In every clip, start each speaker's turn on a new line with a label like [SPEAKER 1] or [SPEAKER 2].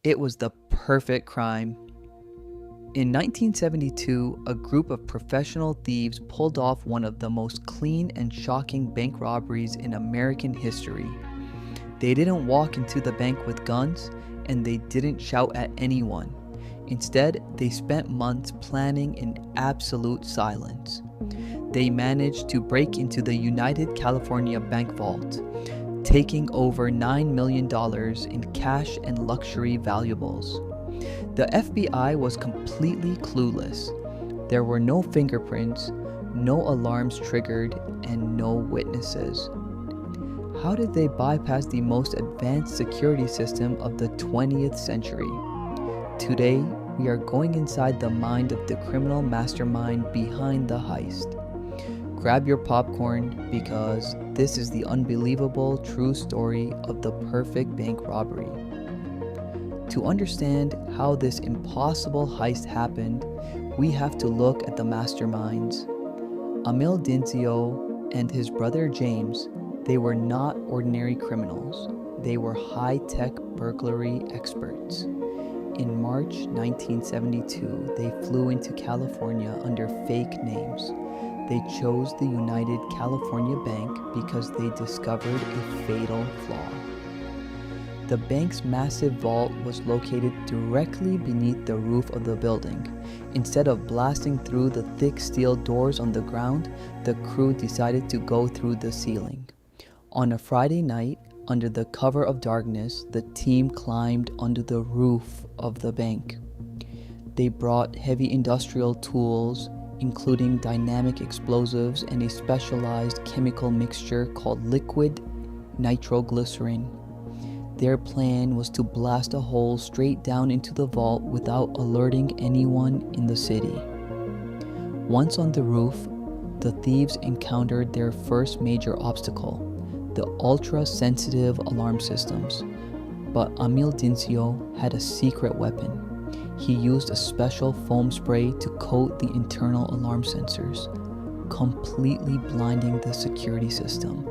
[SPEAKER 1] It was the perfect crime. In 1972, a group of professional thieves pulled off one of the most clean and shocking bank robberies in American history. They didn't walk into the bank with guns, and they didn't shout at anyone. Instead, they spent months planning in absolute silence. They managed to break into the United California Bank vault, taking over $9 million in cash and luxury valuables. The FBI was completely clueless. There were no fingerprints, no alarms triggered, and no witnesses. How did they bypass the most advanced security system of the 20th century? Today, we are going inside the mind of the criminal mastermind behind the heist. Grab your popcorn because this is the unbelievable true story of the perfect bank robbery. To understand how this impossible heist happened, we have to look at the masterminds. Emil Dinzio and his brother James, they were not ordinary criminals. They were high-tech burglary experts. In March 1972, they flew into California under fake names. They chose the United California Bank because they discovered a fatal flaw. The bank's massive vault was located directly beneath the roof of the building. Instead of blasting through the thick steel doors on the ground, the crew decided to go through the ceiling. On a Friday night, under the cover of darkness, the team climbed under the roof of the bank. They brought heavy industrial tools, including dynamic explosives and a specialized chemical mixture called liquid nitroglycerin. Their plan was to blast a hole straight down into the vault without alerting anyone in the city. Once on the roof, the thieves encountered their first major obstacle, the ultra-sensitive alarm systems. But Emil Dinzio had a secret weapon. He used a special foam spray to coat the internal alarm sensors, completely blinding the security system.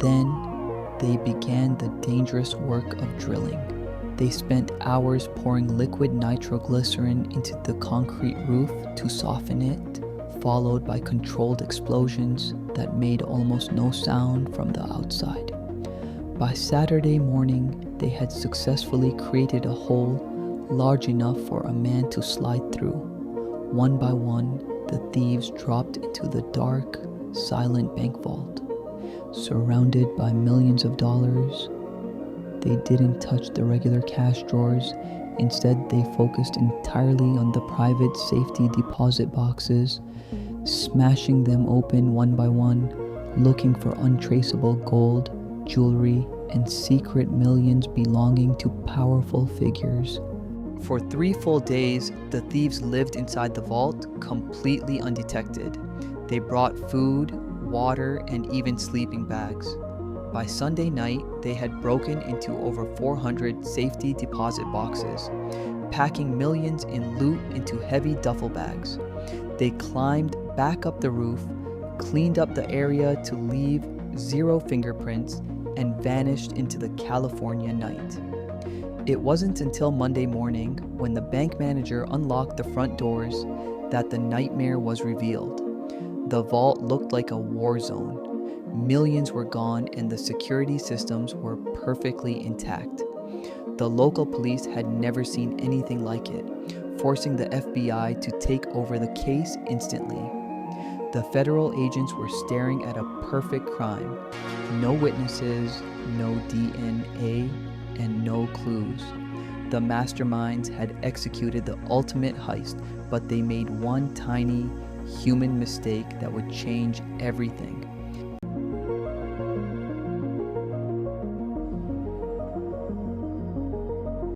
[SPEAKER 1] Then, they began the dangerous work of drilling. They spent hours pouring liquid nitroglycerin into the concrete roof to soften it, followed by controlled explosions that made almost no sound from the outside. By Saturday morning, they had successfully created a hole large enough for a man to slide through. One by one, the thieves dropped into the dark, silent bank vault. Surrounded by millions of dollars, they didn't touch the regular cash drawers. Instead, they focused entirely on the private safety deposit boxes, smashing them open one by one, looking for untraceable gold, jewelry, and secret millions belonging to powerful figures. For 3 full days, the thieves lived inside the vault, completely undetected. They brought food, water, and even sleeping bags. By Sunday night, they had broken into over 400 safety deposit boxes, packing millions in loot into heavy duffel bags. They climbed back up the roof, cleaned up the area to leave 0 fingerprints, and vanished into the California night. It wasn't until Monday morning, when the bank manager unlocked the front doors, that the nightmare was revealed. The vault looked like a war zone. Millions were gone and the security systems were perfectly intact. The local police had never seen anything like it, forcing the FBI to take over the case instantly. The federal agents were staring at a perfect crime. No witnesses, no DNA, and no clues. The masterminds had executed the ultimate heist, but they made one tiny, human mistake that would change everything.